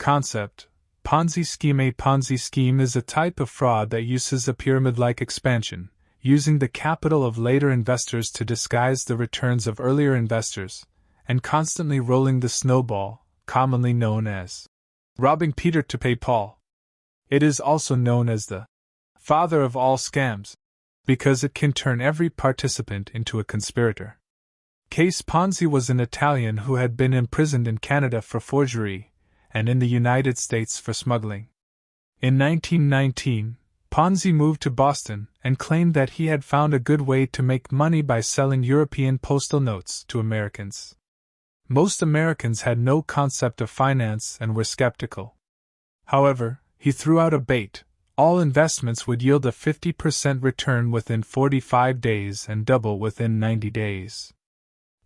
Concept: Ponzi Scheme A Ponzi scheme is a type of fraud that uses a pyramid-like expansion, using the capital of later investors to disguise the returns of earlier investors, and constantly rolling the snowball, commonly known as robbing Peter to pay Paul. It is also known as the father of all scams, because it can turn every participant into a conspirator. Case Ponzi was an Italian who had been imprisoned in Canada for forgery, and in the United States for smuggling. In 1919, Ponzi moved to Boston and claimed that he had found a good way to make money by selling European postal notes to Americans. Most Americans had no concept of finance and were skeptical. However, he threw out a bait: all investments would yield a 50% return within 45 days and double within 90 days.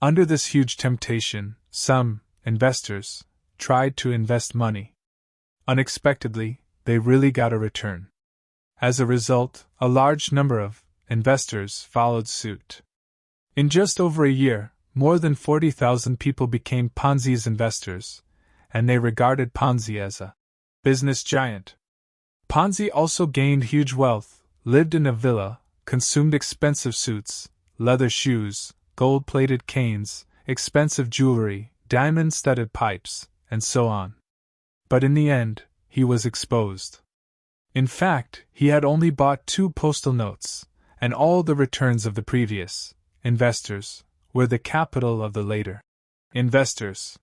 Under this huge temptation, some investors tried to invest money. Unexpectedly, they really got a return. As a result, a large number of investors followed suit. In just over a year, more than 40,000 people became Ponzi's investors, and they regarded Ponzi as a business giant. Ponzi also gained huge wealth, lived in a villa, consumed expensive suits, leather shoes, gold-plated canes, expensive jewelry, diamond-studded pipes, and so on. But in the end, he was exposed. In fact, he had only bought 2 postal notes, and all the returns of the previous investors were the capital of the later investors.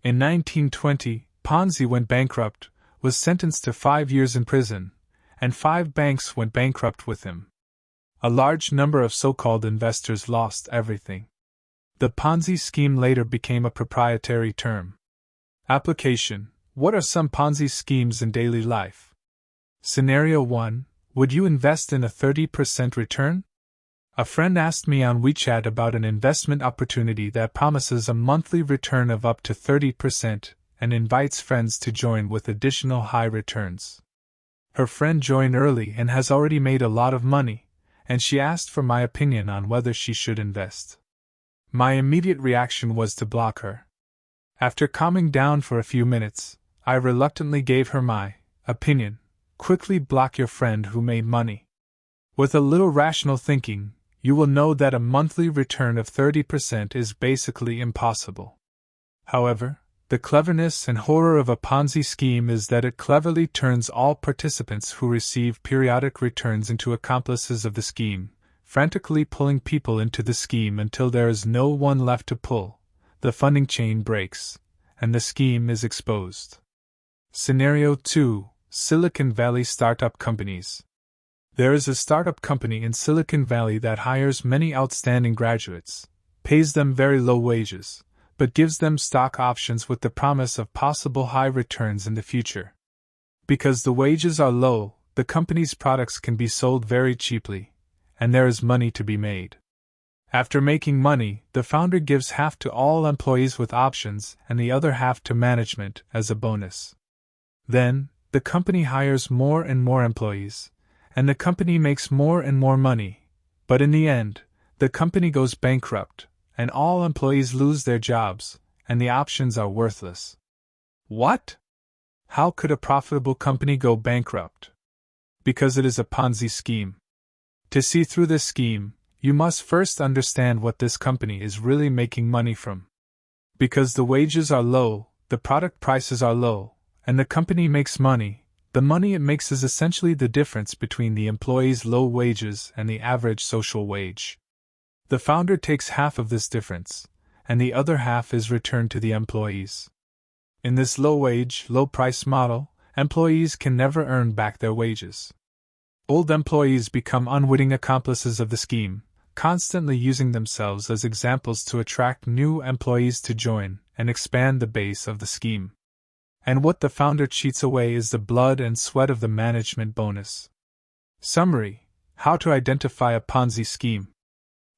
In 1920, Ponzi went bankrupt, was sentenced to 5 years in prison, and 5 banks went bankrupt with him. A large number of so-called investors lost everything. The Ponzi scheme later became a proprietary term. Application: what are some Ponzi schemes in daily life? Scenario 1: would you invest in a 30% return? A friend asked me on WeChat about an investment opportunity that promises a monthly return of up to 30% and invites friends to join with additional high returns. Her friend joined early and has already made a lot of money, and she asked for my opinion on whether she should invest. My immediate reaction was to block her. After calming down for a few minutes, I reluctantly gave her my opinion: quickly block your friend who made money. With a little rational thinking, you will know that a monthly return of 30% is basically impossible. However, the cleverness and horror of a Ponzi scheme is that it cleverly turns all participants who receive periodic returns into accomplices of the scheme, frantically pulling people into the scheme until there is no one left to pull. The funding chain breaks, and the scheme is exposed. Scenario 2: Silicon Valley startup companies. There is a startup company in Silicon Valley that hires many outstanding graduates, pays them very low wages, but gives them stock options with the promise of possible high returns in the future. Because the wages are low, the company's products can be sold very cheaply, and there is money to be made. After making money, the founder gives half to all employees with options and the other half to management as a bonus. Then, the company hires more and more employees, and the company makes more and more money, but in the end, the company goes bankrupt, and all employees lose their jobs, and the options are worthless. What? How could a profitable company go bankrupt? Because it is a Ponzi scheme. To see through this scheme, you must first understand what this company is really making money from. Because the wages are low, the product prices are low, and the company makes money, the money it makes is essentially the difference between the employee's low wages and the average social wage. The founder takes half of this difference, and the other half is returned to the employees. In this low-wage, low-price model, employees can never earn back their wages. Old employees become unwitting accomplices of the scheme, constantly using themselves as examples to attract new employees to join and expand the base of the scheme. And what the founder cheats away is the blood and sweat of the management bonus. Summary: how to identify a Ponzi scheme.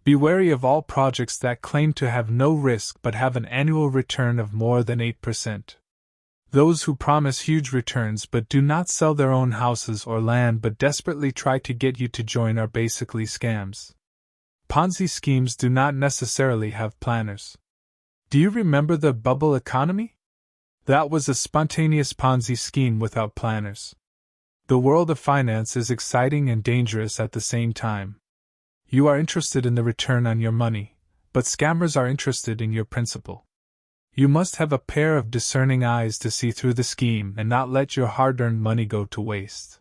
Be wary of all projects that claim to have no risk but have an annual return of more than 8%. Those who promise huge returns but do not sell their own houses or land but desperately try to get you to join are basically scams. Ponzi schemes do not necessarily have planners. Do you remember the bubble economy? That was a spontaneous Ponzi scheme without planners. The world of finance is exciting and dangerous at the same time. You are interested in the return on your money, but scammers are interested in your principal. You must have a pair of discerning eyes to see through the scheme and not let your hard-earned money go to waste.